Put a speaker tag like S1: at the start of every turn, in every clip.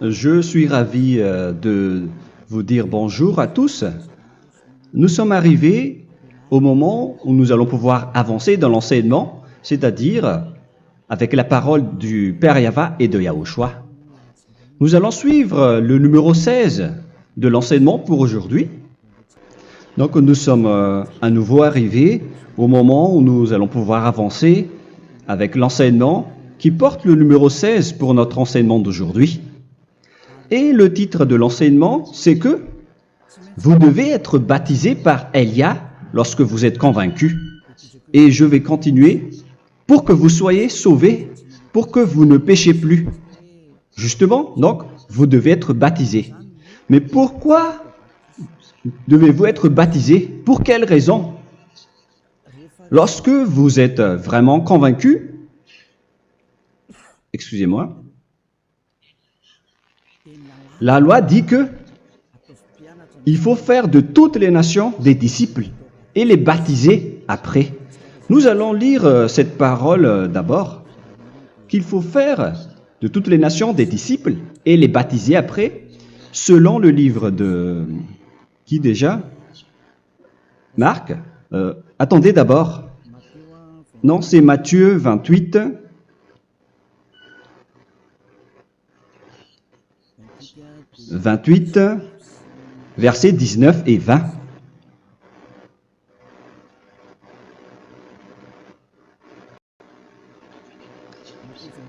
S1: Je suis ravi de vous dire bonjour à tous. Nous sommes arrivés au moment où nous allons pouvoir avancer dans l'enseignement, c'est-à-dire avec la parole du Père Yava et de Yahushua. Nous allons suivre le numéro 16 de l'enseignement pour aujourd'hui. Donc nous sommes à nouveau arrivés au moment où nous allons pouvoir avancer avec l'enseignement qui porte le numéro 16 pour notre enseignement d'aujourd'hui. Et le titre de l'enseignement, c'est que vous devez être baptisé par Elia lorsque vous êtes convaincu. Et je vais continuer pour que vous soyez sauvés, pour que vous ne péchez plus. Justement, donc, vous devez être baptisé. Mais pourquoi devez-vous être baptisé? Pour quelle raison? Lorsque vous êtes vraiment convaincu, excusez-moi, la loi dit que il faut faire de toutes les nations des disciples et les baptiser après. Nous allons lire cette parole d'abord, qu'il faut faire de toutes les nations des disciples et les baptiser après, selon le livre de... Qui déjà? Marc. Attendez d'abord. Non, c'est Matthieu 28. Versets 19 et 20.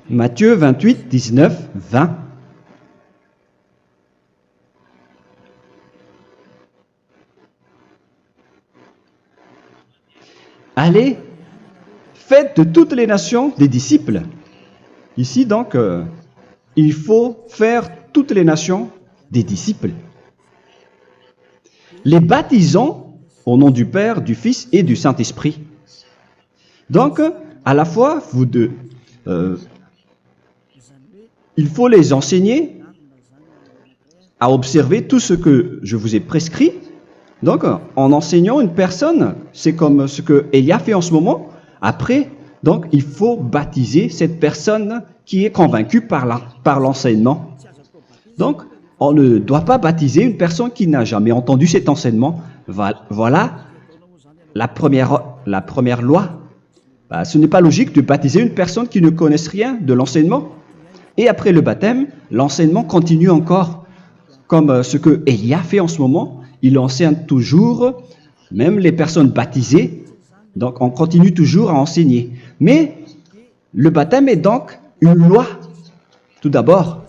S1: Matthieu 28, 19, 20. Allez, faites de toutes les nations des disciples. Ici, donc, il faut faire toutes les nations des disciples. Les baptisons au nom du Père, du Fils et du Saint-Esprit. Donc, à la fois, il faut les enseigner à observer tout ce que je vous ai prescrit. Donc, en enseignant une personne, c'est comme ce que Elia fait en ce moment. Après, donc, il faut baptiser cette personne qui est convaincue par l'enseignement. Donc, on ne doit pas baptiser une personne qui n'a jamais entendu cet enseignement. Voilà la première loi. Ce n'est pas logique de baptiser une personne qui ne connaisse rien de l'enseignement. Et après le baptême, l'enseignement continue encore, comme ce que Elia fait en ce moment. Il enseigne toujours, même les personnes baptisées. Donc, on continue toujours à enseigner. Mais le baptême est donc une loi, tout d'abord.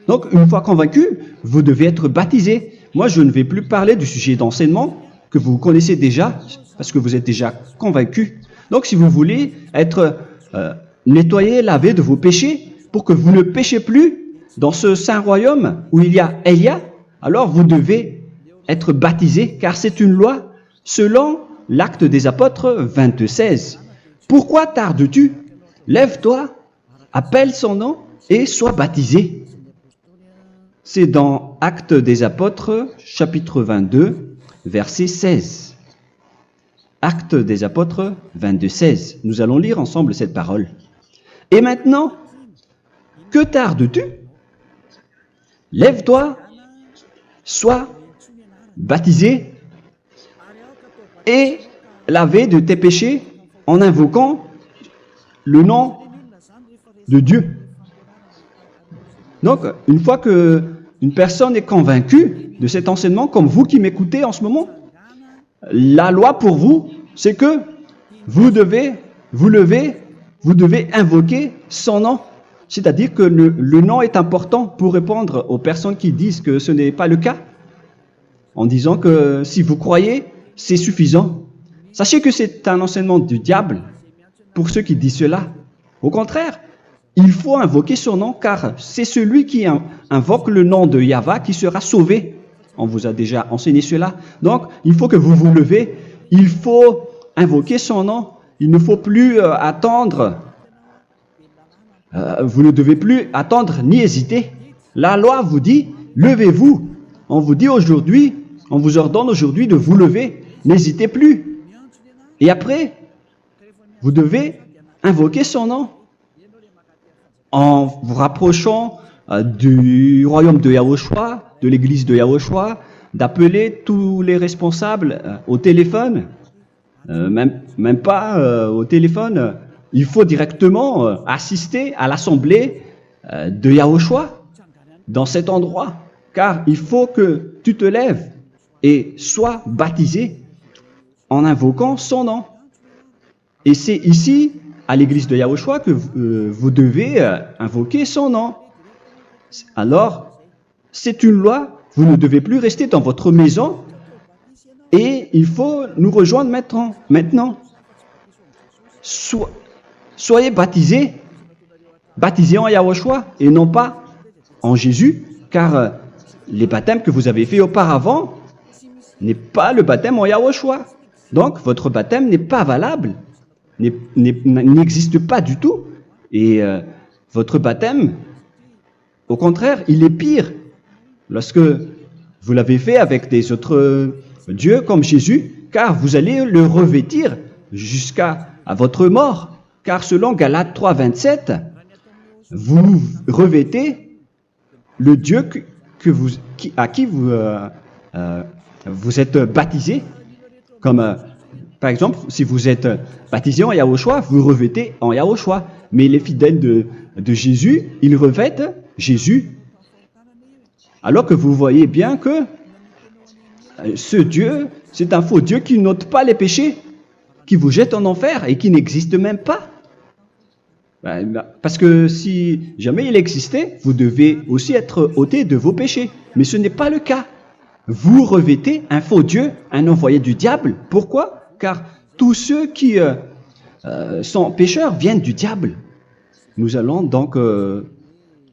S1: Donc, une fois convaincu, vous devez être baptisé. Moi, je ne vais plus parler du sujet d'enseignement que vous connaissez déjà, parce que vous êtes déjà convaincu. Donc, si vous voulez être nettoyé, lavé de vos péchés, pour que vous ne péchez plus dans ce saint royaume où il y a Elia, alors vous devez être baptisé, car c'est une loi selon l'Acte des Apôtres 22:16. Pourquoi tardes-tu? Lève-toi, appelle son nom et sois baptisé. C'est dans Actes des Apôtres, chapitre 22, verset 16. Actes des Apôtres 22:16. Nous allons lire ensemble cette parole. Et maintenant, que tardes-tu? Lève-toi, sois baptisé et lavé de tes péchés en invoquant le nom de Dieu. Donc, une fois qu'une personne est convaincue de cet enseignement, comme vous qui m'écoutez en ce moment, la loi pour vous, c'est que vous devez invoquer son nom. C'est-à-dire que le nom est important pour répondre aux personnes qui disent que ce n'est pas le cas, en disant que si vous croyez, c'est suffisant. Sachez que c'est un enseignement du diable pour ceux qui disent cela. Au contraire, il faut invoquer son nom, car c'est celui qui invoque le nom de Yahva qui sera sauvé. On vous a déjà enseigné cela. Donc, il faut que vous vous levez, il faut invoquer son nom. Il ne faut plus attendre. Vous ne devez plus attendre ni hésiter. La loi vous dit, levez-vous. On vous dit aujourd'hui, on vous ordonne aujourd'hui de vous lever. N'hésitez plus. Et après, vous devez invoquer son nom en vous rapprochant du royaume de Yahushua, de l'église de Yahushua, d'appeler tous les responsables au téléphone, même pas au téléphone. Il faut directement assister à l'assemblée de Yahushua dans cet endroit, car il faut que tu te lèves et sois baptisé en invoquant son nom. Et c'est ici, à l'église de Yahushua, que vous devez invoquer son nom. Alors, c'est une loi, vous ne devez plus rester dans votre maison et il faut nous rejoindre maintenant. Soyez baptisés en Yahushua et non pas en Jésus, car les baptêmes que vous avez faits auparavant n'est pas le baptême en Yahushua. Donc, votre baptême n'est pas valable, n'existe pas du tout. Et votre baptême, au contraire, il est pire. Lorsque vous l'avez fait avec des autres dieux comme Jésus, car vous allez le revêtir jusqu'à votre mort. Car selon Galates 3, 27, vous revêtez le Dieu à qui vous êtes baptisé. Comme par exemple, si vous êtes baptisé en Yahushua, vous revêtez en Yahushua. Mais les fidèles de Jésus, ils revêtent Jésus. Alors que vous voyez bien que ce Dieu, c'est un faux Dieu qui n'ôte pas les péchés, qui vous jette en enfer et qui n'existe même pas. Parce que si jamais il existait, vous devez aussi être ôté de vos péchés. Mais ce n'est pas le cas. Vous revêtez un faux Dieu, un envoyé du diable. Pourquoi? Car tous ceux qui sont pécheurs viennent du diable. Nous allons donc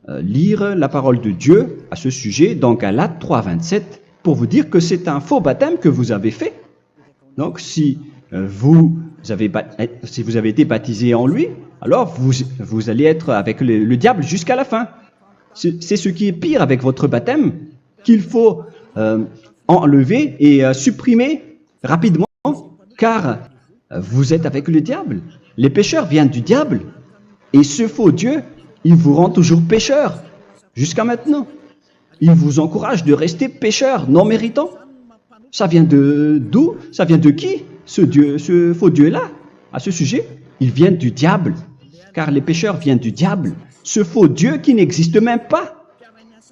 S1: lire la parole de Dieu à ce sujet dans Galates 3, 27 pour vous dire que c'est un faux baptême que vous avez fait. Donc si vous avez été baptisé en lui, alors vous allez être avec le diable jusqu'à la fin. C'est ce qui est pire avec votre baptême qu'il faut enlever et supprimer rapidement, car vous êtes avec le diable. Les pécheurs viennent du diable et ce faux Dieu, il vous rend toujours pécheur jusqu'à maintenant. Il vous encourage de rester pécheur non méritant. Ça vient d'où? Ça vient de qui? Ce faux Dieu-là, à ce sujet, ils viennent du diable, car les pécheurs viennent du diable. Ce faux Dieu qui n'existe même pas,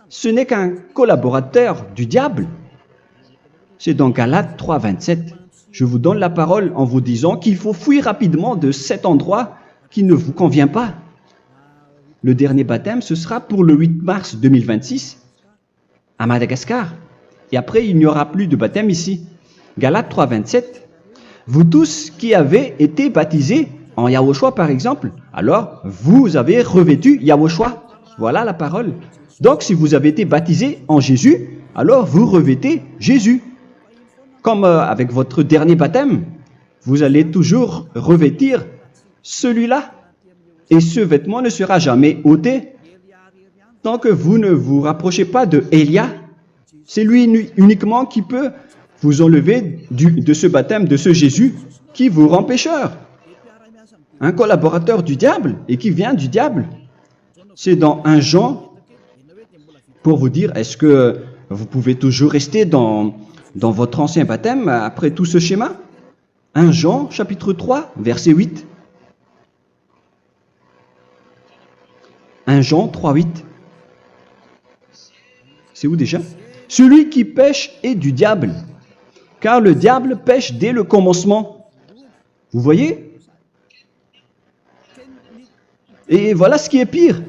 S1: ce n'est qu'un collaborateur du diable. C'est dans Galates 3, 27. Je vous donne la parole en vous disant qu'il faut fuir rapidement de cet endroit qui ne vous convient pas. Le dernier baptême, ce sera pour le 8 mars 2026 à Madagascar. Et après, il n'y aura plus de baptême ici. Galates 3, 27. Vous tous qui avez été baptisés en Yahushua, par exemple, alors vous avez revêtu Yahushua. Voilà la parole. Donc, si vous avez été baptisés en Jésus, alors vous revêtez Jésus. Comme avec votre dernier baptême, vous allez toujours revêtir celui-là. Et ce vêtement ne sera jamais ôté tant que vous ne vous rapprochez pas de Élia. C'est lui uniquement qui peut vous enlever de ce baptême, de ce Jésus qui vous rend pécheur. Un collaborateur du diable et qui vient du diable. C'est dans 1 Jean, pour vous dire, est-ce que vous pouvez toujours rester dans votre ancien baptême après tout ce schéma? 1 Jean, chapitre 3, verset 8. 1 Jean 3, 8. C'est où déjà? Celui qui pêche est du diable, car le diable pêche dès le commencement. Vous voyez? Et voilà ce qui est pire.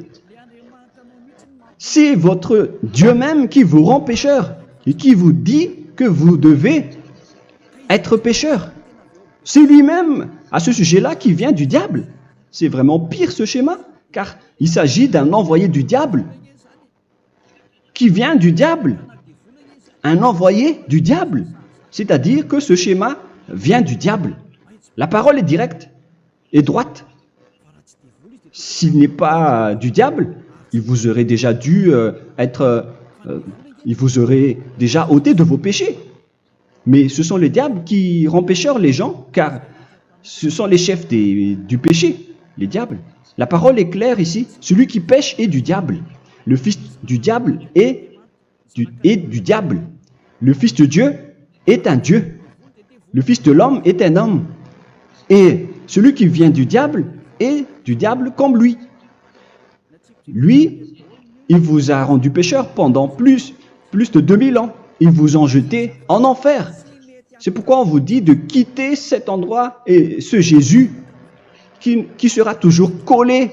S1: C'est votre Dieu même qui vous rend pécheur et qui vous dit que vous devez être pécheur. C'est lui-même, à ce sujet-là, qui vient du diable. C'est vraiment pire ce schéma, car il s'agit d'un envoyé du diable qui vient du diable. Un envoyé du diable. C'est-à-dire que ce schéma vient du diable. La parole est directe et droite. S'il n'est pas du diable, il vous aurait déjà dû il vous aurait déjà ôté de vos péchés. Mais ce sont les diables qui rendent pécheurs les gens, car ce sont les chefs du péché, les diables. La parole est claire ici, celui qui pêche est du diable. Le fils du diable est du diable. Le fils de Dieu est un Dieu. Le fils de l'homme est un homme. Et celui qui vient du diable est du diable comme lui. Lui, il vous a rendu pécheur pendant plus de 2000 ans. Il vous a jeté en enfer. C'est pourquoi on vous dit de quitter cet endroit et ce Jésus qui sera toujours collé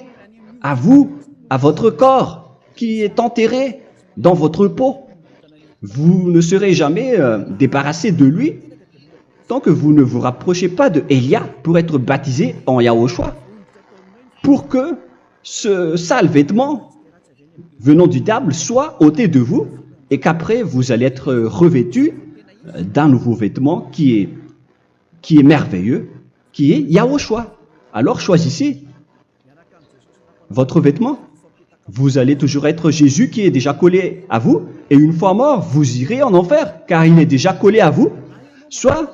S1: à vous, à votre corps, qui est enterré dans votre peau. Vous ne serez jamais débarrassé de lui tant que vous ne vous rapprochez pas de Élia pour être baptisé en Yahushua, pour que ce sale vêtement venant du diable soit ôté de vous et qu'après vous allez être revêtu d'un nouveau vêtement qui est merveilleux, qui est Yahushua. Alors choisissez votre vêtement. Vous allez toujours être Jésus qui est déjà collé à vous, et une fois mort, vous irez en enfer, car il est déjà collé à vous. Soit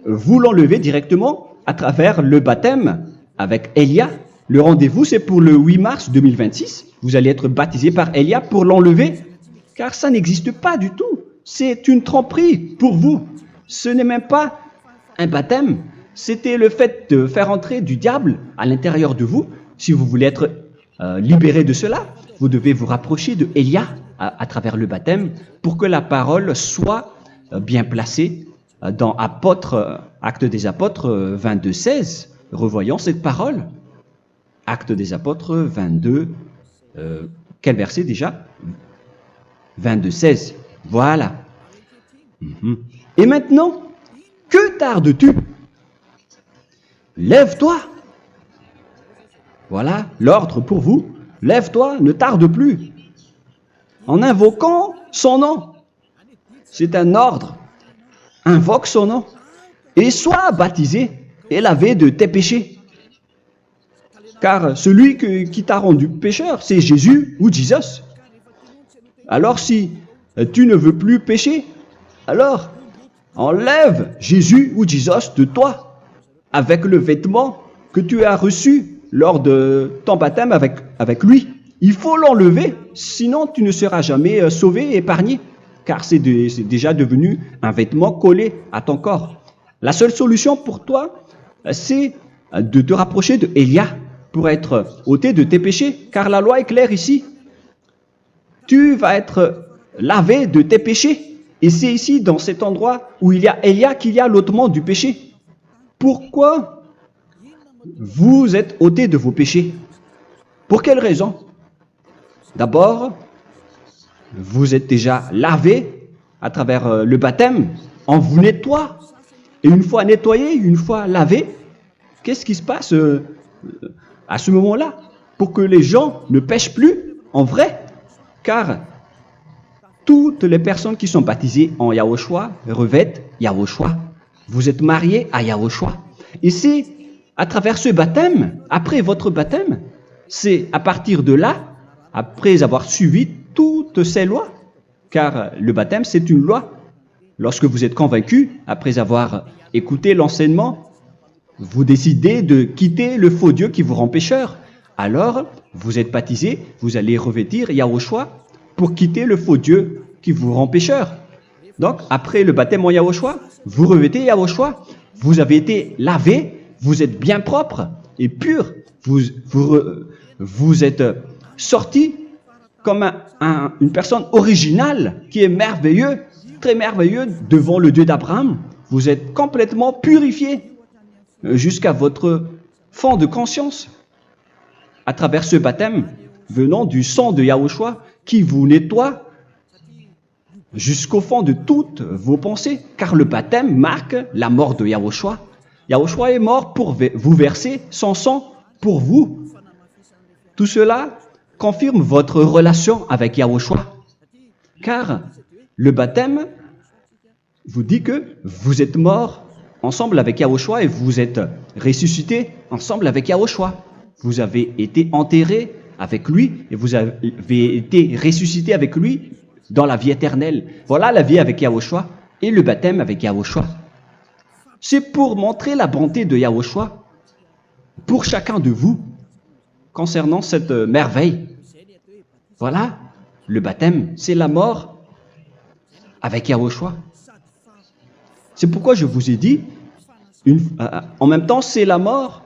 S1: vous l'enlevez directement à travers le baptême avec Élia. Le rendez-vous, c'est pour le 8 mars 2026. Vous allez être baptisé par Élia pour l'enlever, car ça n'existe pas du tout. C'est une tromperie pour vous. Ce n'est même pas un baptême. C'était le fait de faire entrer du diable à l'intérieur de vous. Si vous voulez être libéré de cela, vous devez vous rapprocher de Élia à travers le baptême pour que la parole soit bien placée dans Actes des Apôtres 22:16. Revoyons cette parole. Actes des Apôtres 22, quel verset déjà? 22:16. Voilà. Et maintenant, que tardes-tu? Lève-toi. Voilà l'ordre pour vous. Lève-toi, ne tarde plus. En invoquant son nom. C'est un ordre. Invoque son nom. Et sois baptisé et lavé de tes péchés. Car celui qui t'a rendu pécheur, c'est Jésus ou Jesus. Alors si tu ne veux plus pécher, alors enlève Jésus ou Jesus de toi avec le vêtement que tu as reçu lors de ton baptême avec lui. Il faut l'enlever, sinon tu ne seras jamais sauvé, épargné, car c'est déjà devenu un vêtement collé à ton corps. La seule solution pour toi, c'est de te rapprocher de Élia pour être ôté de tes péchés, car la loi est claire ici. Tu vas être lavé de tes péchés, et c'est ici, dans cet endroit où il y a Élia, qu'il y a l'ôtement du péché. Pourquoi vous êtes ôté de vos péchés? Pour quelle raison? D'abord, vous êtes déjà lavé à travers le baptême. On vous nettoie. Et une fois nettoyé, une fois lavé, qu'est-ce qui se passe à ce moment-là? Pour que les gens ne pêchent plus en vrai. Car toutes les personnes qui sont baptisées en Yahushua revêtent Yahushua. Vous êtes mariés à Yahushua. Et c'est à travers ce baptême, après votre baptême, c'est à partir de là, après avoir suivi toutes ces lois, car le baptême c'est une loi. Lorsque vous êtes convaincu, après avoir écouté l'enseignement, vous décidez de quitter le faux Dieu qui vous rend pécheur. Alors, vous êtes baptisé, vous allez revêtir Yahushua pour quitter le faux Dieu qui vous rend pécheur. Donc, après le baptême en Yahushua, vous revêtez Yahushua. Vous avez été lavé, vous êtes bien propre et pur. Vous êtes sorti comme une personne originale qui est merveilleux, très merveilleux devant le Dieu d'Abraham. Vous êtes complètement purifié jusqu'à votre fond de conscience à travers ce baptême venant du sang de Yahushua qui vous nettoie jusqu'au fond de toutes vos pensées, car le baptême marque la mort de Yahushua. Yahushua est mort pour vous verser son sang pour vous. Tout cela confirme votre relation avec Yahushua, car le baptême vous dit que vous êtes mort ensemble avec Yahushua et vous êtes ressuscité ensemble avec Yahushua. Vous avez été enterré avec lui et vous avez été ressuscité avec lui dans la vie éternelle. Voilà la vie avec Yahushua et le baptême avec Yahushua. C'est pour montrer la bonté de Yahushua pour chacun de vous concernant cette merveille. Voilà le baptême, c'est la mort avec Yahushua. C'est pourquoi je vous ai dit, en même temps, c'est la mort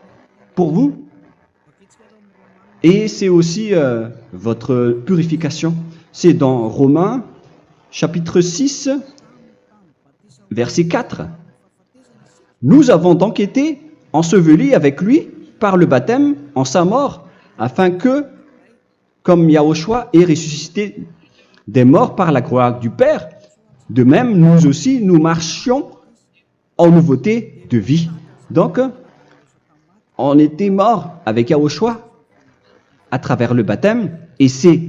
S1: pour vous. Et c'est aussi votre purification. C'est dans Romains, chapitre 6, verset 4. Nous avons donc été ensevelis avec lui par le baptême en sa mort, afin que, comme Yahushua est ressuscité des morts par la gloire du Père, de même, nous aussi, nous marchions en nouveauté de vie. Donc, on était morts avec Yahushua à travers le baptême, et c'est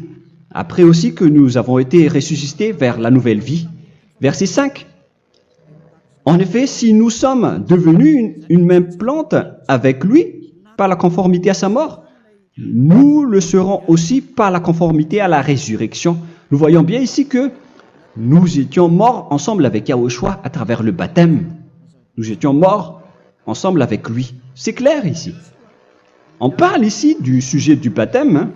S1: après aussi que nous avons été ressuscités vers la nouvelle vie. Verset 5. En effet, si nous sommes devenus une même plante avec lui par la conformité à sa mort, nous le serons aussi par la conformité à la résurrection. Nous voyons bien ici que nous étions morts ensemble avec Yahushua à travers le baptême. Nous étions morts ensemble avec lui. C'est clair ici. On parle ici du sujet du baptême.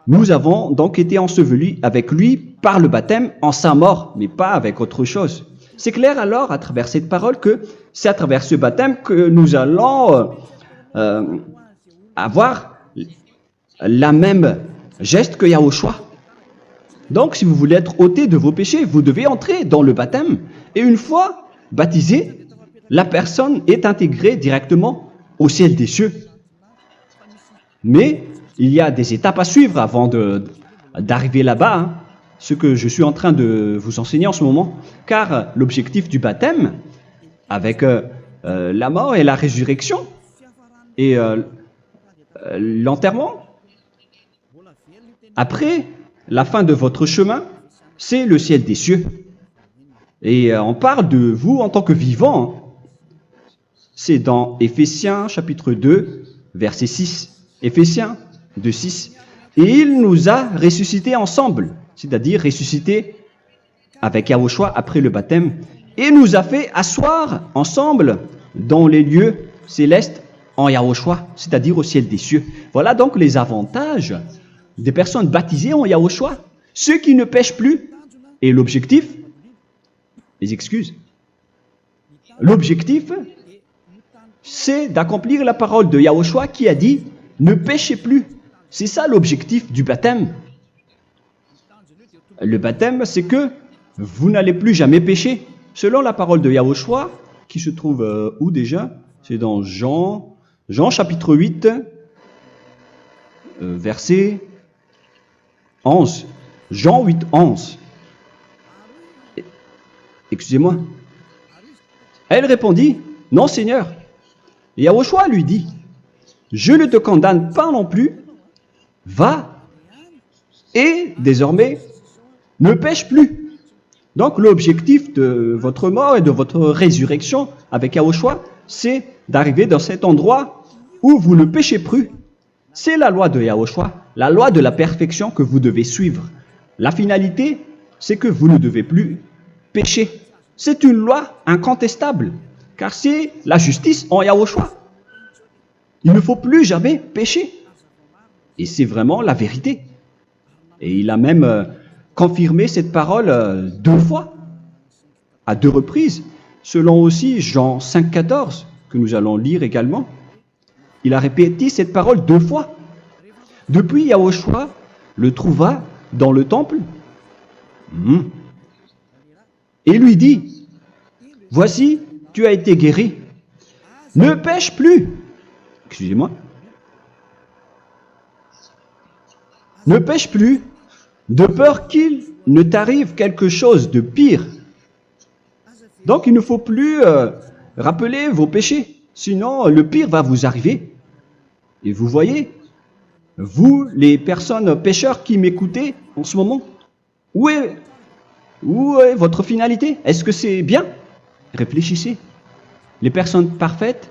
S1: Nous avons donc été ensevelis avec lui par le baptême en sa mort, mais pas avec autre chose. C'est clair alors à travers cette parole que c'est à travers ce baptême que nous allons avoir la même geste que Yahushua. Donc si vous voulez être ôté de vos péchés, vous devez entrer dans le baptême. Et une fois baptisé, la personne est intégrée directement au ciel des cieux. Mais il y a des étapes à suivre avant d'arriver là-bas, hein, ce que je suis en train de vous enseigner en ce moment, car l'objectif du baptême, avec la mort et la résurrection, et l'enterrement, après la fin de votre chemin, c'est le ciel des cieux. Et on parle de vous en tant que vivant. C'est dans Éphésiens chapitre 2, verset 6. Éphésiens 2, 6. Et il nous a ressuscités ensemble, c'est-à-dire ressuscités avec Yahushua après le baptême, et nous a fait asseoir ensemble dans les lieux célestes en Yahushua, c'est-à-dire au ciel des cieux. Voilà donc les avantages des personnes baptisées en Yahushua, ceux qui ne pêchent plus. Et l'objectif, les excuses, l'objectif, c'est d'accomplir la parole de Yahushua qui a dit « Ne péchez plus ». C'est ça l'objectif du baptême. Le baptême, c'est que vous n'allez plus jamais pécher. Selon la parole de Yahushua, qui se trouve où déjà? C'est dans Jean chapitre 8, verset 11. Jean 8, 11. Excusez-moi. Elle répondit, « Non, Seigneur. » Et Yahushua lui dit, « Je ne te condamne pas non plus. Va et désormais ne pêche plus. » Donc l'objectif de votre mort et de votre résurrection avec Yahushua, c'est d'arriver dans cet endroit où vous ne péchez plus. C'est la loi de Yahushua, la loi de la perfection que vous devez suivre. La finalité, c'est que vous ne devez plus pécher. C'est une loi incontestable, car c'est la justice en Yahushua. Il ne faut plus jamais pécher. Et c'est vraiment la vérité. Et il a même confirmé cette parole 2 fois, à 2 reprises, selon aussi Jean 5, 14, que nous allons lire également. Il a répété cette parole 2 fois. Depuis, Yahushua le trouva dans le temple et lui dit, « Voici, tu as été guéri. Ne pêche plus. » Excusez-moi. Ne pêche plus, de peur qu'il ne t'arrive quelque chose de pire. Donc il ne faut plus rappeler vos péchés, sinon le pire va vous arriver. Et vous voyez, vous, les personnes pécheurs qui m'écoutez en ce moment, où est votre finalité? Est-ce que c'est bien? Réfléchissez. Les personnes parfaites,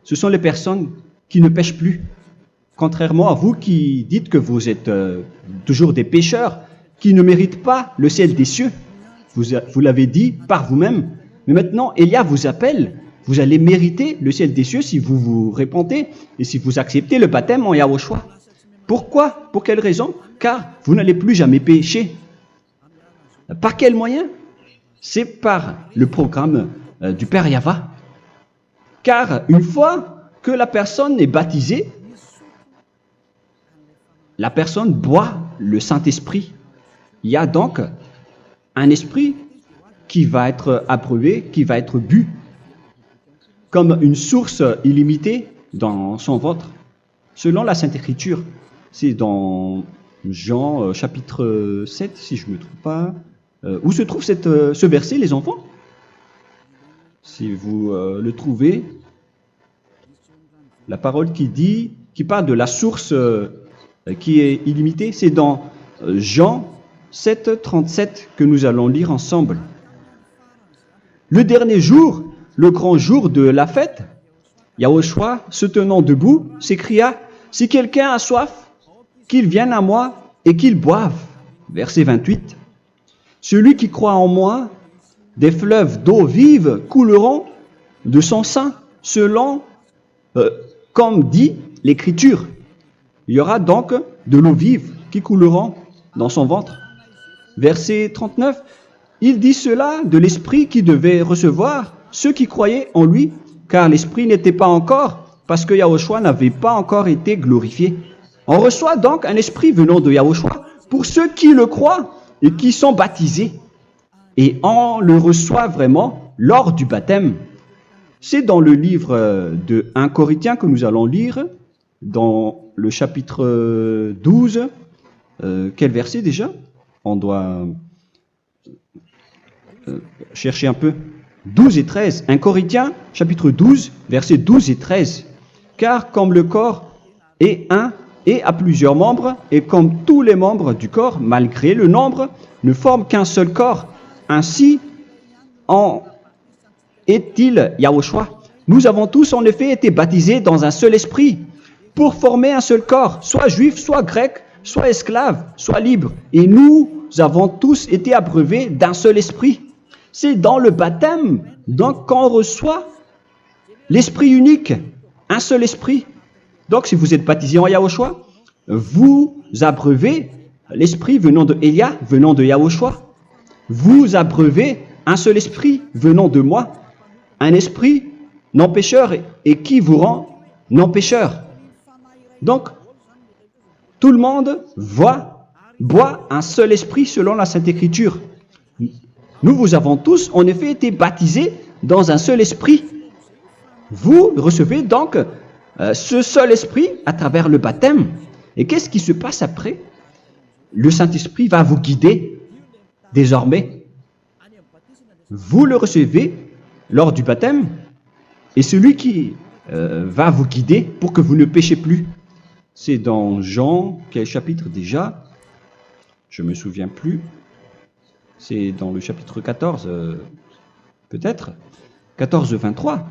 S1: ce sont les personnes qui ne pêchent plus. Contrairement à vous qui dites que vous êtes toujours des pécheurs qui ne méritent pas le ciel des cieux. Vous l'avez dit par vous-même. Mais maintenant, Élia vous appelle. Vous allez mériter le ciel des cieux si vous vous repentez et si vous acceptez le baptême en Yahushua. Pourquoi? Pour quelle raison? Car vous n'allez plus jamais pécher. Par quel moyen? C'est par le programme du Père Yahva. Car une fois que la personne est baptisée, la personne boit le Saint-Esprit. Il y a donc un esprit qui va être approuvé, qui va être bu, comme une source illimitée dans son ventre, selon la Sainte Écriture. C'est dans Jean chapitre 7, si je ne me trompe pas. Où se trouve ce verset, les enfants? Si vous le trouvez, la parole qui parle de la source qui est illimitée, c'est dans Jean 7, 37 que nous allons lire ensemble. Le dernier jour, le grand jour de la fête, Yahushua, se tenant debout, s'écria, « Si quelqu'un a soif, qu'il vienne à moi et qu'il boive. » Verset 28. « Celui qui croit en moi, des fleuves d'eau vive couleront de son sein, selon, comme dit l'Écriture. » Il y aura donc de l'eau vive qui couleront dans son ventre. Verset 39. Il dit cela de l'Esprit qui devait recevoir ceux qui croyaient en lui, car l'Esprit n'était pas encore, parce que Yahushua n'avait pas encore été glorifié. On reçoit donc un Esprit venant de Yahushua pour ceux qui le croient et qui sont baptisés. Et on le reçoit vraiment lors du baptême. C'est dans le livre de 1 Corinthiens que nous allons lire, dans le chapitre 12. Quel verset déjà? On doit chercher un peu. 12 et 13. 1 Corinthiens, chapitre 12, versets 12 et 13. Car comme le corps est un et a plusieurs membres, et comme tous les membres du corps, malgré le nombre, ne forment qu'un seul corps, ainsi en est-il Yahushua. Nous avons tous en effet été baptisés dans un seul esprit, pour former un seul corps, soit juif, soit grec, soit esclave, soit libre. Et nous avons tous été abreuvés d'un seul esprit. C'est dans le baptême, donc qu'on reçoit l'esprit unique, un seul esprit. Donc si vous êtes baptisé en Yahushua, vous abreuvez l'esprit venant de Elia, venant de Yahushua. Vous abreuvez un seul esprit venant de moi, un esprit non pécheur et qui vous rend non pécheur. Donc, tout le monde boit un seul esprit selon la Sainte Écriture. Nous avons tous en effet été baptisés dans un seul esprit. Vous recevez donc ce seul esprit à travers le baptême. Et qu'est-ce qui se passe après? Le Saint-Esprit va vous guider désormais. Vous le recevez lors du baptême et celui qui va vous guider pour que vous ne péchez plus. C'est dans Jean, quel chapitre déjà? Je ne me souviens plus. C'est dans le chapitre 14, peut-être 14, 23.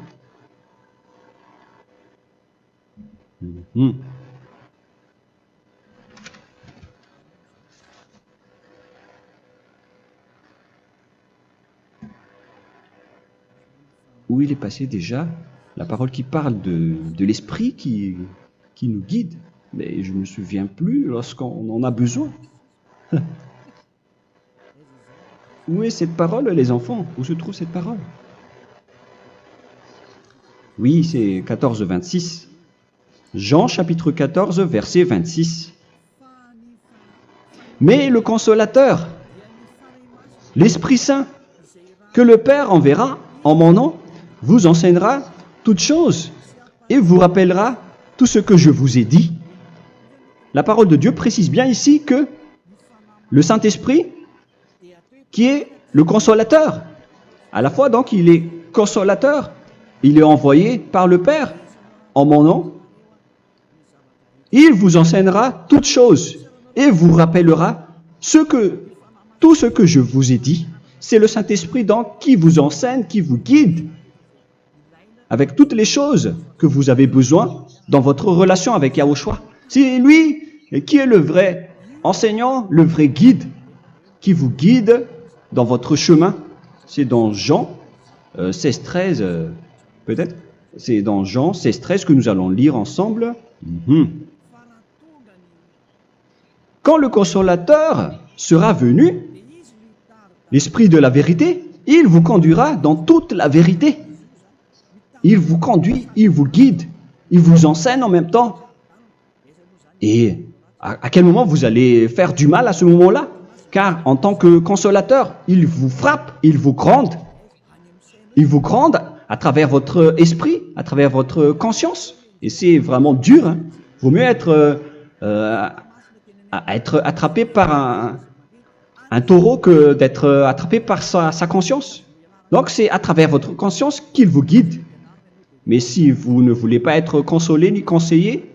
S1: Où il est passé déjà? La parole qui parle de l'esprit qui nous guide. Mais je ne me souviens plus lorsqu'on en a besoin. Où est cette parole, les enfants? Où se trouve cette parole? Oui, c'est 14, 26. Jean chapitre 14, verset 26. Mais le consolateur, l'Esprit Saint, que le Père enverra en mon nom, vous enseignera toutes choses et vous rappellera tout ce que je vous ai dit. La parole de Dieu précise bien ici que le Saint-Esprit, qui est le consolateur, à la fois donc il est consolateur, il est envoyé par le Père en mon nom, il vous enseignera toutes choses et vous rappellera tout ce que je vous ai dit. C'est le Saint-Esprit donc qui vous enseigne, qui vous guide avec toutes les choses que vous avez besoin dans votre relation avec Yahushua. C'est lui qui est le vrai enseignant, le vrai guide, qui vous guide dans votre chemin. C'est dans Jean 16, 13, peut-être. C'est dans Jean 16, 13 que nous allons lire ensemble. quand le consolateur sera venu, l'Esprit de la vérité, il vous conduira dans toute la vérité. Il vous conduit, il vous guide, il vous enseigne en même temps. Et à quel moment vous allez faire du mal à ce moment-là? Car en tant que consolateur, il vous frappe, il vous gronde. Il vous gronde à travers votre esprit, à travers votre conscience. Et c'est vraiment dur. Hein. Vaut mieux être attrapé par un taureau que d'être attrapé par sa conscience. Donc c'est à travers votre conscience qu'il vous guide. Mais si vous ne voulez pas être consolé ni conseillé,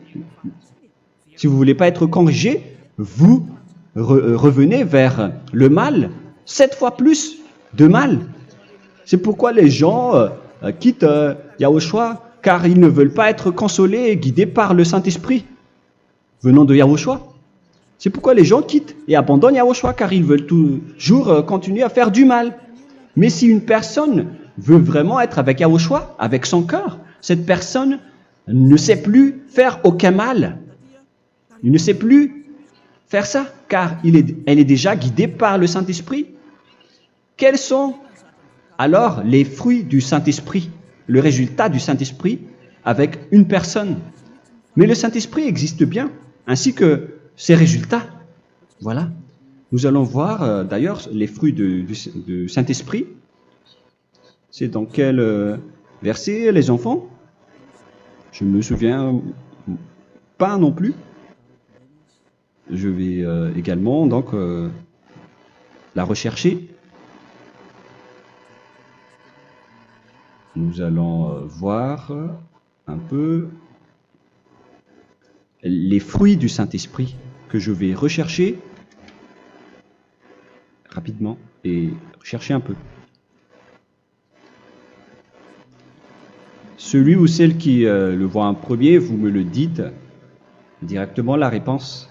S1: si vous ne voulez pas être corrigé, vous revenez vers le mal, 7 fois plus de mal. C'est pourquoi les gens quittent Yahushua, car ils ne veulent pas être consolés et guidés par le Saint-Esprit venant de Yahushua. C'est pourquoi les gens quittent et abandonnent Yahushua, car ils veulent toujours continuer à faire du mal. Mais si une personne veut vraiment être avec Yahushua, avec son cœur, cette personne ne sait plus faire aucun mal. Il ne sait plus faire ça, car elle est déjà guidée par le Saint-Esprit. Quels sont alors les fruits du Saint-Esprit, le résultat du Saint-Esprit avec une personne? Mais le Saint-Esprit existe bien, ainsi que ses résultats. Voilà. Nous allons voir d'ailleurs les fruits du Saint-Esprit. C'est dans quel verset, les enfants? Je ne me souviens pas non plus. Je vais également donc la rechercher. Nous allons voir un peu les fruits du Saint-Esprit que je vais rechercher rapidement et chercher un peu. Celui ou celle qui le voit en premier, vous me le dites directement la réponse.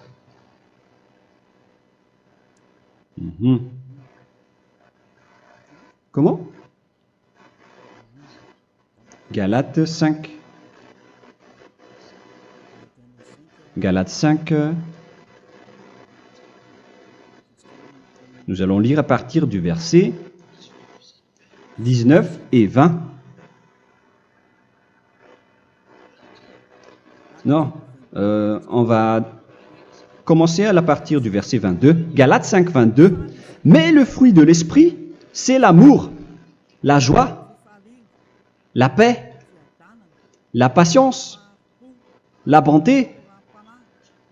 S1: Comment? Galates 5. Galates 5. Nous allons lire à partir du verset 19 et 20. Non, on va commencer à partir du verset 22. Galates 5, 22. Mais le fruit de l'esprit, c'est l'amour, la joie, la paix, la patience, la bonté,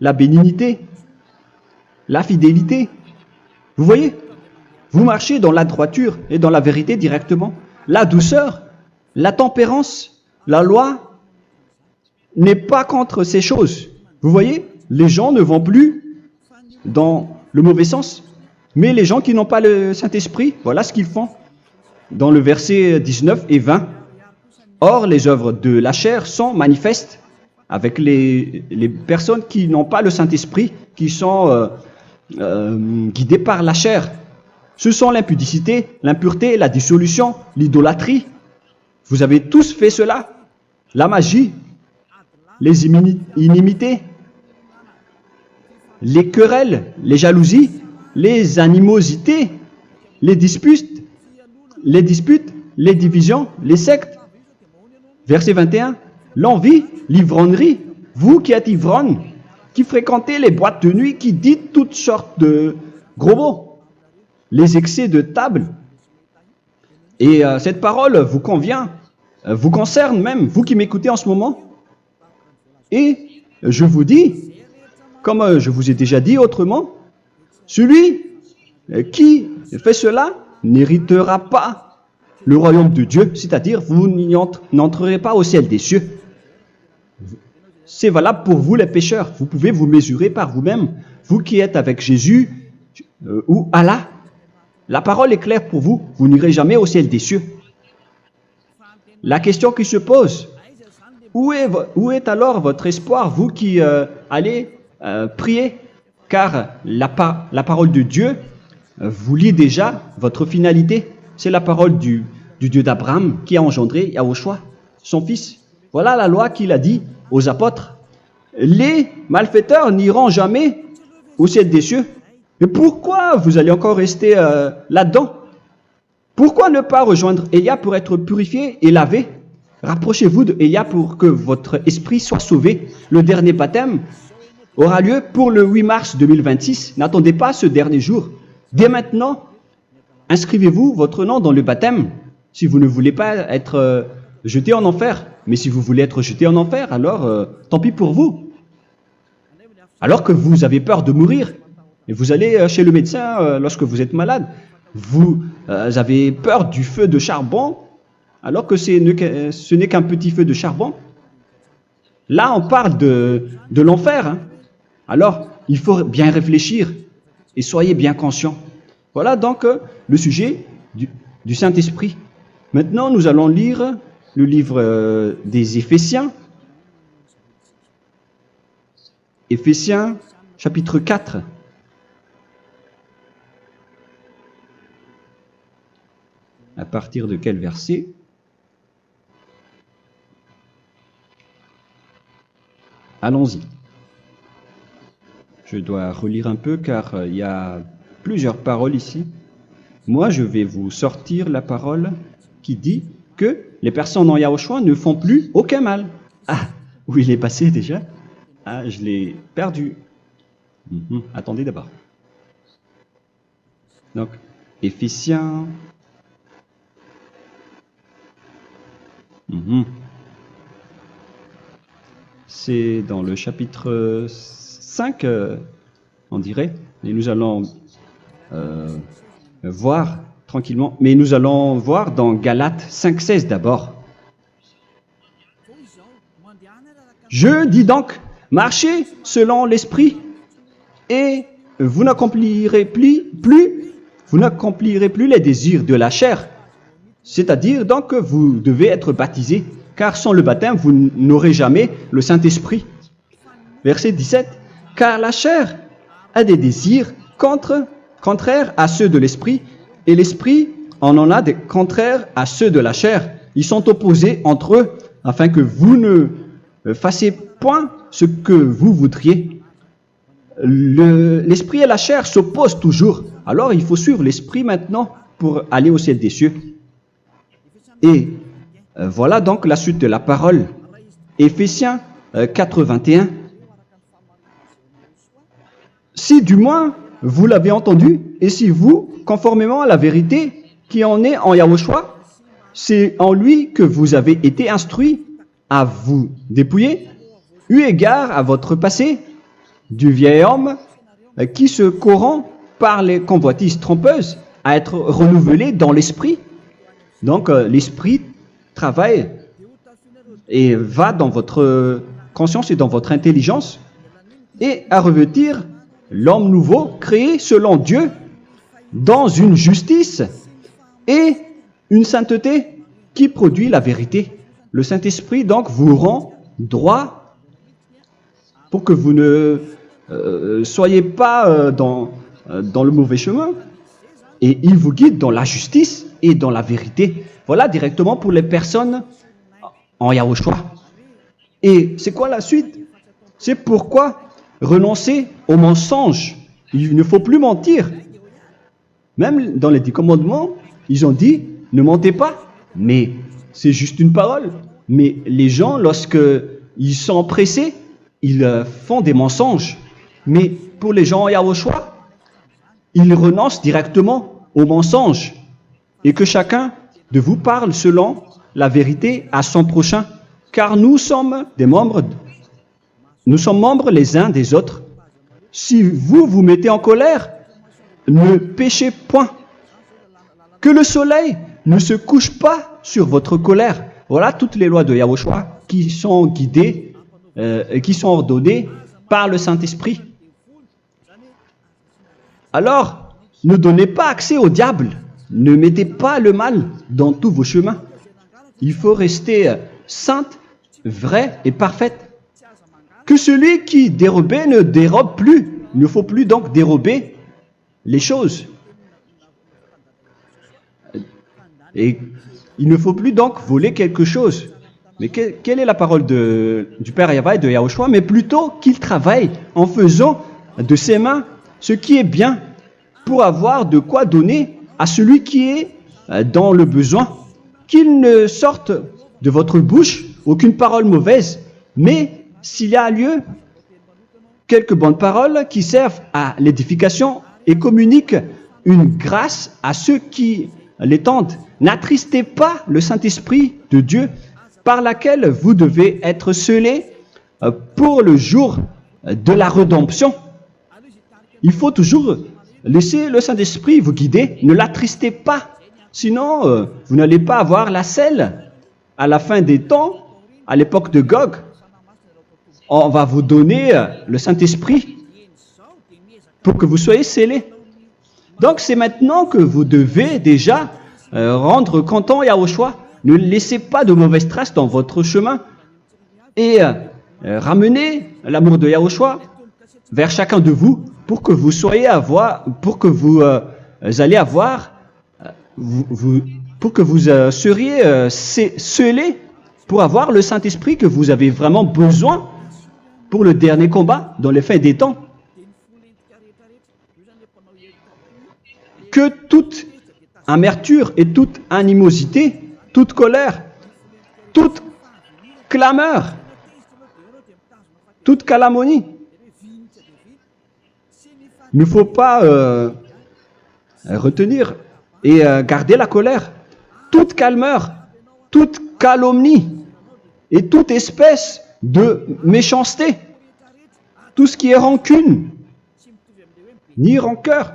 S1: la bénignité, la fidélité. Vous voyez? Vous marchez dans la droiture et dans la vérité directement. La douceur, la tempérance, la loi n'est pas contre ces choses. Vous voyez? Les gens ne vont plus dans le mauvais sens. Mais les gens qui n'ont pas le Saint-Esprit, voilà ce qu'ils font. Dans le verset 19 et 20. Or, les œuvres de la chair sont manifestes avec les personnes qui n'ont pas le Saint-Esprit, qui sont guidées par la chair. Ce sont l'impudicité, l'impureté, la dissolution, l'idolâtrie. Vous avez tous fait cela. La magie, les inimités, les querelles, les jalousies, les animosités, les disputes, les divisions, les sectes. Verset 21, l'envie, l'ivrognerie, vous qui êtes ivrognes, qui fréquentez les boîtes de nuit, qui dites toutes sortes de gros mots, les excès de table. Et cette parole vous convient, vous concerne même, vous qui m'écoutez en ce moment. Et je vous dis, comme je vous ai déjà dit autrement, celui qui fait cela n'héritera pas le royaume de Dieu, c'est-à-dire vous n'entrerez pas au ciel des cieux. C'est valable pour vous les pécheurs. Vous pouvez vous mesurer par vous-même, vous qui êtes avec Jésus ou Allah. La parole est claire pour vous, vous n'irez jamais au ciel des cieux. La question qui se pose, où est alors votre espoir, vous qui allez prier? Car la parole de Dieu vous lit déjà votre finalité. C'est la parole du Dieu d'Abraham qui a engendré Yahushua, son fils. Voilà la loi qu'il a dit aux apôtres. Les malfaiteurs n'iront jamais au ciel des cieux. Mais pourquoi vous allez encore rester là-dedans? Pourquoi ne pas rejoindre Élia pour être purifié et lavé? Rapprochez-vous d'Élia pour que votre esprit soit sauvé. Le dernier baptême aura lieu pour le 8 mars 2026. N'attendez pas ce dernier jour. Dès maintenant, inscrivez-vous votre nom dans le baptême si vous ne voulez pas être jeté en enfer. Mais si vous voulez être jeté en enfer, alors tant pis pour vous. Alors que vous avez peur de mourir, et vous allez chez le médecin lorsque vous êtes malade, vous avez peur du feu de charbon, alors que ce n'est qu'un petit feu de charbon. Là, on parle de l'enfer. Hein. Alors, il faut bien réfléchir et soyez bien conscients. Voilà donc le sujet du Saint-Esprit. Maintenant, nous allons lire le livre des Éphésiens. Éphésiens, chapitre 4. À partir de quel verset? Allons-y. Je dois relire un peu car il y a plusieurs paroles ici. Moi, je vais vous sortir la parole qui dit que les personnes en Yahushua ne font plus aucun mal. Ah, où il est passé déjà? Ah, je l'ai perdu. Attendez d'abord. Donc, Éphésiens. C'est dans le chapitre 5, on dirait. Et nous allons voir tranquillement. Mais nous allons voir dans Galates 5,16 d'abord. Je dis donc, marchez selon l'esprit, et vous n'accomplirez plus les désirs de la chair. C'est-à-dire donc que vous devez être baptisé, car sans le baptême, vous n'aurez jamais le Saint-Esprit. Verset 17. Car la chair a des désirs contraires à ceux de l'esprit, et l'esprit en a des contraires à ceux de la chair. Ils sont opposés entre eux, afin que vous ne fassiez point ce que vous voudriez. L'esprit et la chair s'opposent toujours. Alors il faut suivre l'esprit maintenant pour aller au ciel des cieux. Et voilà donc la suite de la parole. Éphésiens 4:21. Si du moins vous l'avez entendu, et si vous, conformément à la vérité qui en est en Yahushua, c'est en lui que vous avez été instruits à vous dépouiller, eu égard à votre passé, du vieil homme qui se corrompt par les convoitises trompeuses, à être renouvelé dans l'esprit. Donc l'esprit travaille et va dans votre conscience et dans votre intelligence, et à revêtir l'homme nouveau créé selon Dieu dans une justice et une sainteté qui produit la vérité. Le Saint-Esprit donc vous rend droit pour que vous ne soyez pas dans le mauvais chemin, et il vous guide dans la justice et dans la vérité. Voilà directement pour les personnes en Yahushua. Et c'est quoi la suite? C'est pourquoi renoncer au mensonge. Il ne faut plus mentir. Même dans les 10 commandements, ils ont dit ne mentez pas. Mais c'est juste une parole. Mais les gens, lorsque ils sont pressés, ils font des mensonges. Mais pour les gens en Yahushua, ils renoncent directement au mensonge. Et que chacun de vous parle selon la vérité à son prochain. Car nous sommes membres les uns des autres. Si vous vous mettez en colère, ne péchez point. Que le soleil ne se couche pas sur votre colère. Voilà toutes les lois de Yahushua qui sont guidées et qui sont ordonnées par le Saint-Esprit. Alors, ne donnez pas accès au diable. Ne mettez pas le mal dans tous vos chemins. Il faut rester sainte, vraie et parfaite. Que celui qui dérobait ne dérobe plus. Il ne faut plus donc dérober les choses. Et il ne faut plus donc voler quelque chose. Mais quelle est la parole du Père Yahweh et de Yahushua? Mais plutôt qu'il travaille en faisant de ses mains ce qui est bien pour avoir de quoi donner à celui qui est dans le besoin. Qu'il ne sorte de votre bouche aucune parole mauvaise, mais s'il y a lieu, quelques bonnes paroles qui servent à l'édification et communiquent une grâce à ceux qui l'étendent. N'attristez pas le Saint-Esprit de Dieu par laquelle vous devez être scellés pour le jour de la rédemption. Il faut toujours laisser le Saint-Esprit vous guider. Ne l'attristez pas, sinon vous n'allez pas avoir la selle. À la fin des temps, à l'époque de Gog, on va vous donner le Saint-Esprit pour que vous soyez scellés. Donc c'est maintenant que vous devez déjà rendre content Yahushua. Ne laissez pas de mauvaises traces dans votre chemin et ramenez l'amour de Yahushua vers chacun de vous pour que vous soyez pour que vous seriez scellés pour avoir le Saint-Esprit que vous avez vraiment besoin pour le dernier combat dans les fins des temps. Que toute amertume et toute animosité, toute colère, toute clameur, toute calomnie, il ne faut pas retenir et garder la colère. Toute calmeur, toute calomnie et toute espèce de méchanceté, tout ce qui est rancune, ni rancœur.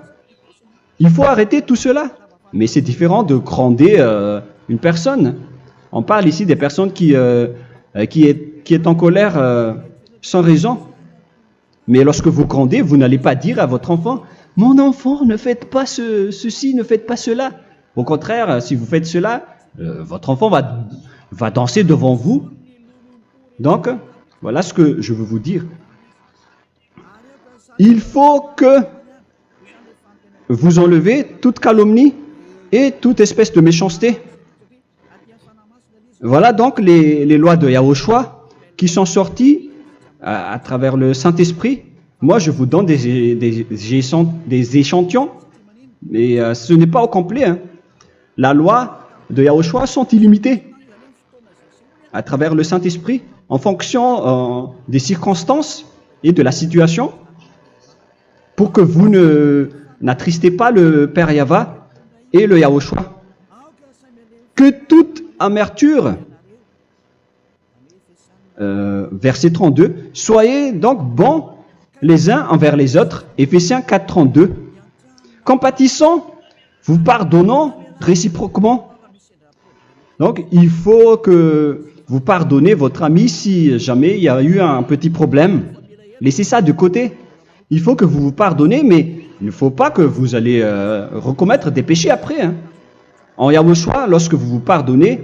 S1: Il faut arrêter tout cela. Mais c'est différent de gronder une personne. On parle ici des personnes qui est en colère sans raison. Mais lorsque vous grondez, vous n'allez pas dire à votre enfant « Mon enfant, ne faites pas ceci, ne faites pas cela ». Au contraire, si vous faites cela, votre enfant va danser devant vous. Donc, voilà ce que je veux vous dire. Il faut que vous enlevez toute calomnie et toute espèce de méchanceté. Voilà donc les lois de Yahushua qui sont sorties à travers le Saint-Esprit. Moi, je vous donne des échantillons, mais ce n'est pas au complet. Hein. La loi de Yahushua sont illimitées à travers le Saint-Esprit en fonction des circonstances et de la situation pour que vous n'attristez pas le Père Yahva et le Yahushua. Que toute amertume, verset 32, soyez donc bons les uns envers les autres, Éphésiens 4, 32, compatissant, vous pardonnant réciproquement. Donc, il faut que vous pardonnez votre ami si jamais il y a eu un petit problème. Laissez ça de côté. Il faut que vous vous pardonnez, mais il ne faut pas que vous allez recommettre des péchés après. Hein. En Yahushua, lorsque vous vous pardonnez,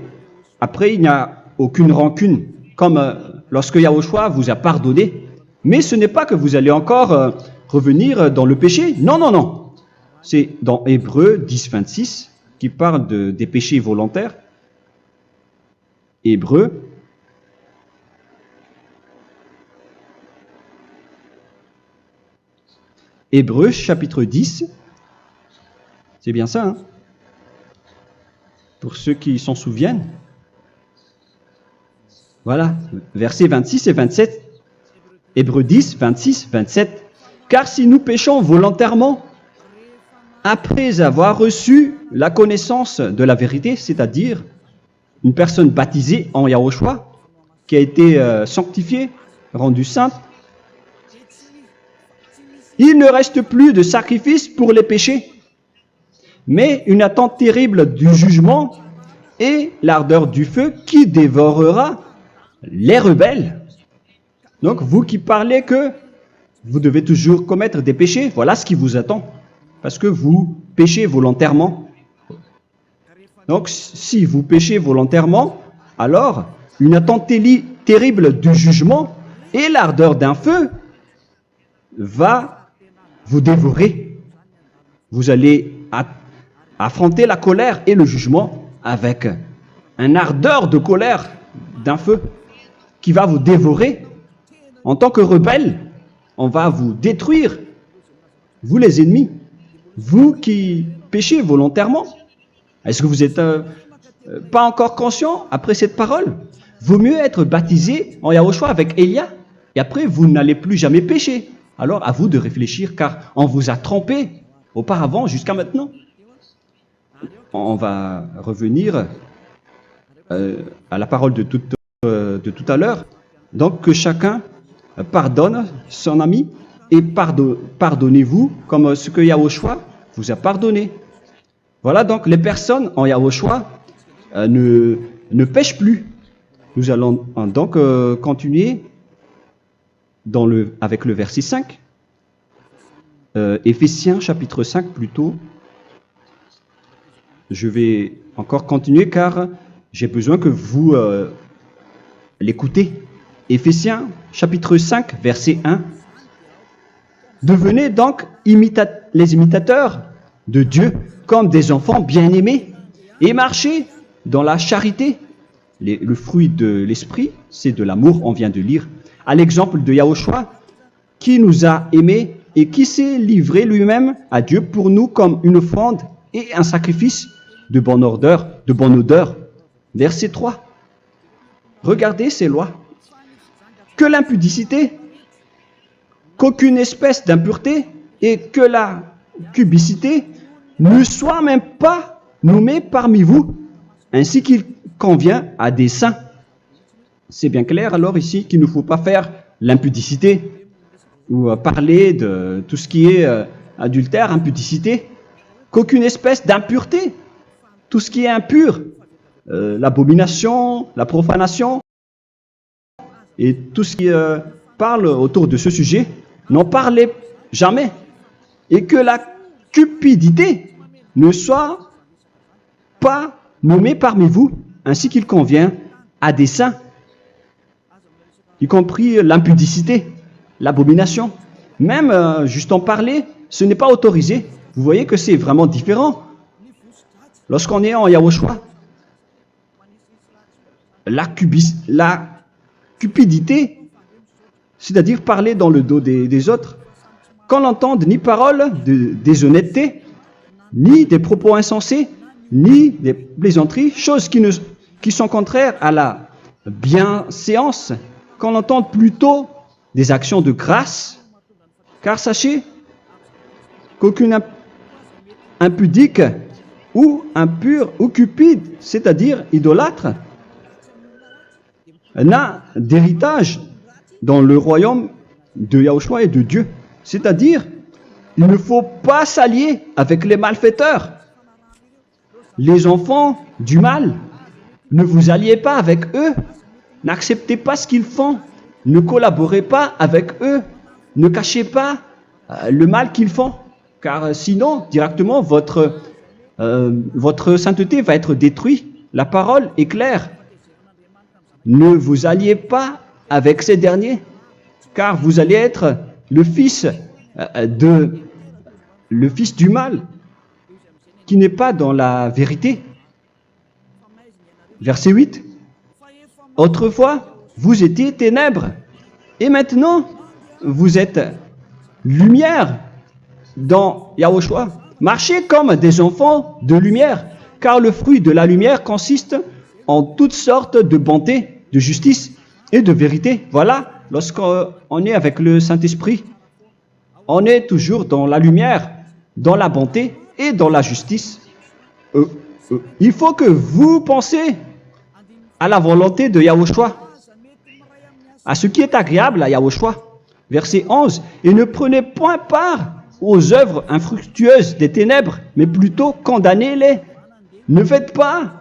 S1: après il n'y a aucune rancune, comme lorsque Yahushua vous a pardonné. Mais ce n'est pas que vous allez encore revenir dans le péché. Non, non, non. C'est dans Hébreux 10, 26 qui parle des péchés volontaires. Hébreux. Hébreux chapitre 10. C'est bien ça, hein? Pour ceux qui s'en souviennent. Voilà, versets 26 et 27. Hébreux 10, 26, 27. Car si nous péchons volontairement, après avoir reçu la connaissance de la vérité, c'est-à-dire une personne baptisée en Yahushua, qui a été sanctifiée, rendue sainte, il ne reste plus de sacrifice pour les péchés, mais une attente terrible du jugement et l'ardeur du feu qui dévorera les rebelles. Donc, vous qui parlez que vous devez toujours commettre des péchés, voilà ce qui vous attend, parce que vous péchez volontairement. Donc, si vous péchez volontairement, alors une attente terrible du jugement et l'ardeur d'un feu va vous dévorer. Vous allez affronter la colère et le jugement avec une ardeur de colère d'un feu qui va vous dévorer. En tant que rebelle, on va vous détruire vous les ennemis, vous qui péchez volontairement. Est-ce que vous n'êtes pas encore conscient après cette parole? Vaut mieux être baptisé en Yahushua avec Elia, et après vous n'allez plus jamais pécher. Alors à vous de réfléchir, car on vous a trompé auparavant jusqu'à maintenant. On va revenir à la parole de tout à l'heure. Donc que chacun pardonne son ami et pardonnez-vous comme ce que Yahushua vous a pardonné. Voilà, donc les personnes en Yahushua ne pêchent plus. Nous allons donc continuer avec le verset 5. Éphésiens chapitre 5 plutôt. Je vais encore continuer car j'ai besoin que vous l'écoutez. Éphésiens chapitre 5 verset 1. Devenez donc les imitateurs de Dieu comme des enfants bien-aimés et marchez dans la charité. Le fruit de l'esprit, c'est de l'amour, on vient de lire, à l'exemple de Yahushua, qui nous a aimés et qui s'est livré lui-même à Dieu pour nous comme une offrande et un sacrifice de bonne odeur. Verset 3. Regardez ces lois. Que l'impudicité, qu'aucune espèce d'impureté et que la cubicité ne soient même pas nommés parmi vous, ainsi qu'il convient à des saints. C'est bien clair alors ici qu'il ne faut pas faire l'impudicité ou parler de tout ce qui est adultère, impudicité, qu'aucune espèce d'impureté, tout ce qui est impur, l'abomination, la profanation et tout ce qui parle autour de ce sujet, n'en parlez jamais, et que la cupidité ne soit pas nommée parmi vous, ainsi qu'il convient à des saints, y compris l'impudicité, l'abomination. Même juste en parler, ce n'est pas autorisé. Vous voyez que c'est vraiment différent. Lorsqu'on est en Yahushua, la cupidité, c'est-à-dire parler dans le dos des autres, qu'on n'entende ni parole de déshonnêteté, ni des propos insensés, ni des plaisanteries, choses qui sont contraires à la bienséance, qu'on entende plutôt des actions de grâce, car sachez qu'aucune impudique ou impure ou cupide, c'est-à-dire idolâtre, n'a d'héritage dans le royaume de Yahushua et de Dieu. C'est-à-dire, il ne faut pas s'allier avec les malfaiteurs. Les enfants du mal, ne vous alliez pas avec eux, n'acceptez pas ce qu'ils font, ne collaborez pas avec eux, ne cachez pas le mal qu'ils font, car sinon, directement, votre sainteté va être détruite. La parole est claire. Ne vous alliez pas avec ces derniers, car vous allez être le fils du mal, qui n'est pas dans la vérité. Verset 8. Autrefois, vous étiez ténèbres, et maintenant, vous êtes lumière dans Yahushua. Marchez comme des enfants de lumière, car le fruit de la lumière consiste en toutes sortes de bonté, de justice et de vérité. Voilà, lorsqu'on est avec le Saint-Esprit, on est toujours dans la lumière, dans la bonté et dans la justice. Il faut que vous pensiez à la volonté de Yahushua, à ce qui est agréable à Yahushua. Verset 11. Et ne prenez point part aux œuvres infructueuses des ténèbres, mais plutôt condamnez-les. Ne faites pas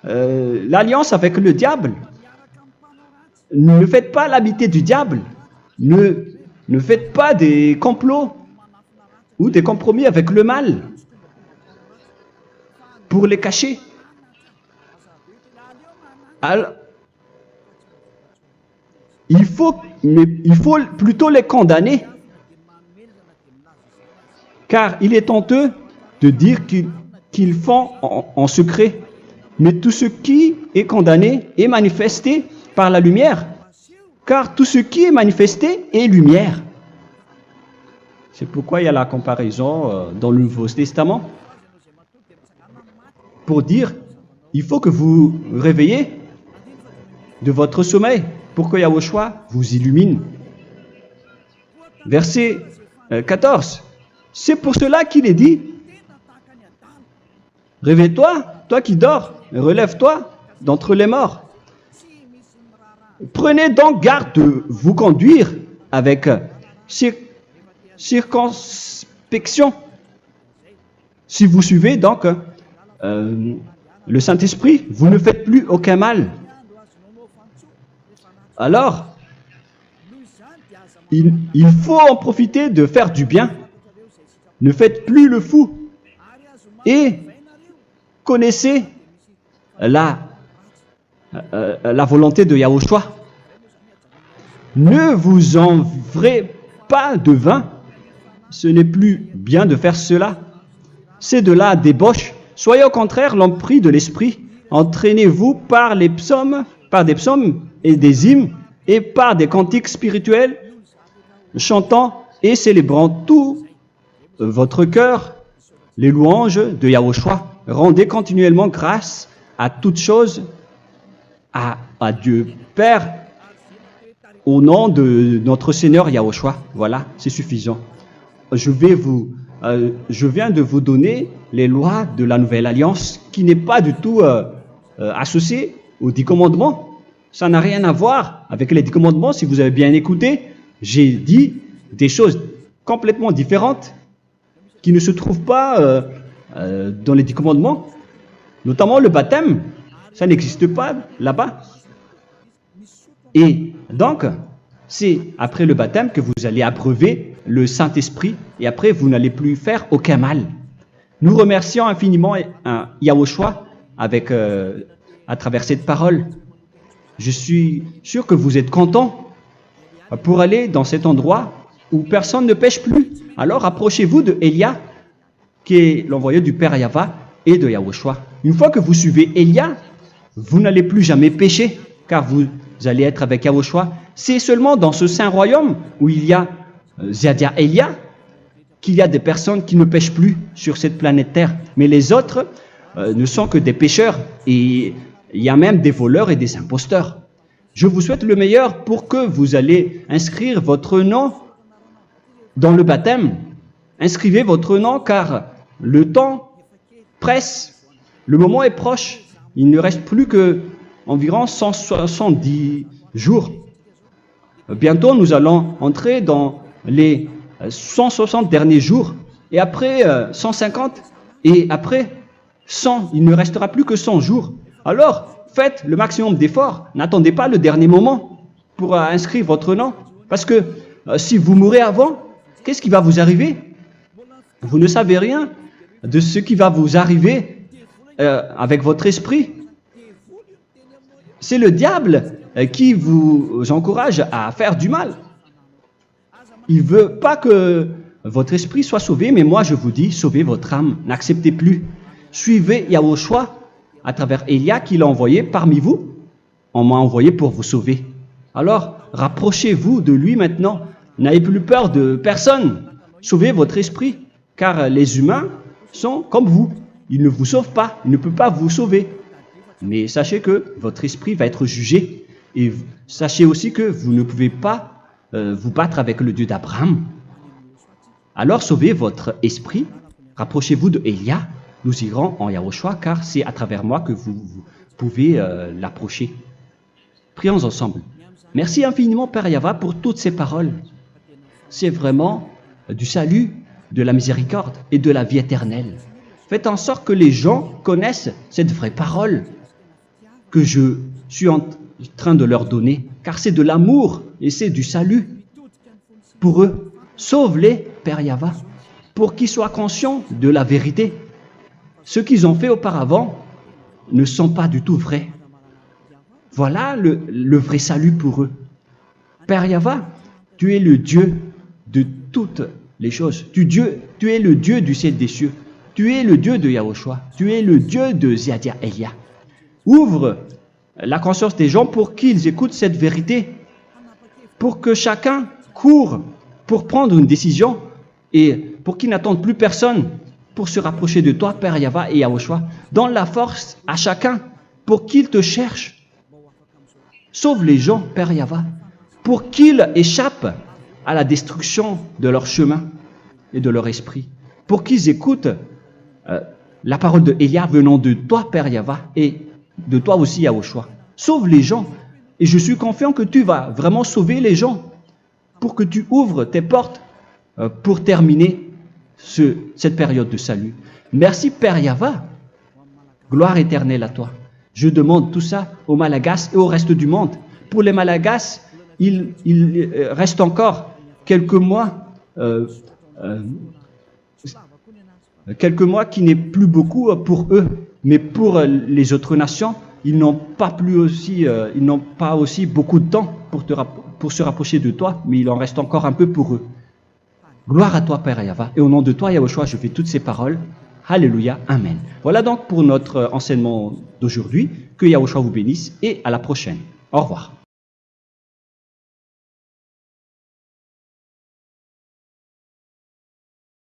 S1: l'alliance avec le diable. Ne faites pas l'amitié du diable. Ne faites pas des complots ou des compromis avec le mal pour les cacher. Alors, il faut plutôt les condamner, car il est honteux de dire qu'ils font en secret. Mais tout ce qui est condamné est manifesté par la lumière, car tout ce qui est manifesté est lumière. C'est pourquoi il y a la comparaison dans le Nouveau Testament pour dire il faut que vous réveillez de votre sommeil pour que Yahushua vous illumine. Verset 14. C'est pour cela qu'il est dit réveille-toi, toi qui dors, relève-toi d'entre les morts. Prenez donc garde de vous conduire avec circonspection. Si vous suivez donc le Saint-Esprit, vous ne faites plus aucun mal. Alors, il faut en profiter de faire du bien. Ne faites plus le fou. Et connaissez la volonté de Yahushua. Ne vous envrez pas de vin. Ce n'est plus bien de faire cela. C'est de la débauche. Soyez au contraire l'empris de l'esprit. Entraînez-vous par des psaumes et des hymnes et par des cantiques spirituels, chantant et célébrant tout votre cœur les louanges de Yahushua. Rendez continuellement grâce à toutes choses à Dieu Père au nom de notre Seigneur Yahushua. Voilà, c'est suffisant. Je viens de vous donner les lois de la Nouvelle Alliance qui n'est pas du tout associée aux 10 commandements. Ça n'a rien à voir avec les 10 commandements. Si vous avez bien écouté, j'ai dit des choses complètement différentes qui ne se trouvent pas dans les 10 commandements. Notamment le baptême, ça n'existe pas là-bas. Et donc, c'est après le baptême que vous allez abreuver le Saint-Esprit et après vous n'allez plus faire aucun mal. Nous remercions infiniment Yahushua à travers cette parole. Je suis sûr que vous êtes contents pour aller dans cet endroit où personne ne pêche plus. Alors approchez-vous de Élia, qui est l'envoyé du Père Yahva et de Yahushua. Une fois que vous suivez Élia, vous n'allez plus jamais pécher, car vous allez être avec Yahushua. C'est seulement dans ce saint royaume où il y a Ziadia Elia qu'il y a des personnes qui ne pêchent plus sur cette planète Terre. Mais les autres ne sont que des pécheurs et il y a même des voleurs et des imposteurs. Je vous souhaite le meilleur pour que vous allez inscrire votre nom dans le baptême. Inscrivez votre nom car le temps presse, le moment est proche. Il ne reste plus que environ 170 jours. Bientôt, nous allons entrer dans les 160 derniers jours, et après 150, et après 100, il ne restera plus que 100 jours. Alors, faites le maximum d'efforts, n'attendez pas le dernier moment pour inscrire votre nom, parce que si vous mourrez avant, qu'est-ce qui va vous arriver? Vous ne savez rien de ce qui va vous arriver avec votre esprit. C'est le diable qui vous encourage à faire du mal. Il ne veut pas que votre esprit soit sauvé, mais moi je vous dis, sauvez votre âme, n'acceptez plus. Suivez Yahushua à travers Élia qu'il a envoyé parmi vous. On m'a envoyé pour vous sauver. Alors, rapprochez-vous de lui maintenant. N'ayez plus peur de personne. Sauvez votre esprit, car les humains sont comme vous. Ils ne vous sauvent pas, ils ne peuvent pas vous sauver. Mais sachez que votre esprit va être jugé. Et sachez aussi que vous ne pouvez pas vous battre avec le Dieu d'Abraham. Alors sauvez votre esprit, rapprochez-vous de Élia, nous irons en Yahushua, car c'est à travers moi que vous pouvez l'approcher. Prions ensemble. Merci infiniment Père Yahva pour toutes ces paroles. C'est vraiment du salut, de la miséricorde et de la vie éternelle. Faites en sorte que les gens connaissent cette vraie parole que je suis en train de leur donner, car c'est de l'amour et c'est du salut pour eux. Sauve-les, Père Yahva, pour qu'ils soient conscients de la vérité. Ce qu'ils ont fait auparavant ne sont pas du tout vrais. Voilà le vrai salut pour eux. Père Yahva, tu es le Dieu de toutes les choses. Tu es le Dieu du ciel des cieux. Tu es le Dieu de Yahushua. Tu es le Dieu de Ziadia Elia. Ouvre la conscience des gens pour qu'ils écoutent cette vérité, pour que chacun court pour prendre une décision et pour qu'ils n'attendent plus personne pour se rapprocher de toi, Père Yahweh et Yahushua. Donne la force à chacun pour qu'ils te cherchent. Sauve les gens, Père Yahweh, pour qu'ils échappent à la destruction de leur chemin et de leur esprit, pour qu'ils écoutent la parole de Elia venant de toi, Père Yahweh, et de toi aussi, Yahushua. Sauve les gens, et je suis confiant que tu vas vraiment sauver les gens, pour que tu ouvres tes portes pour terminer cette période de salut. Merci, Père Yahweh. Gloire éternelle à toi. Je demande tout ça aux Malagasy et au reste du monde. Pour les Malagasy, il reste encore quelques mois qui n'est plus beaucoup pour eux, mais pour les autres nations, ils n'ont pas aussi beaucoup de temps pour se rapprocher de toi, mais il en reste encore un peu pour eux. Gloire à toi, Père Yahweh, et au nom de toi, Yahushua, je fais toutes ces paroles. Alléluia, Amen. Voilà donc pour notre enseignement d'aujourd'hui. Que Yahushua vous bénisse et à la prochaine. Au revoir.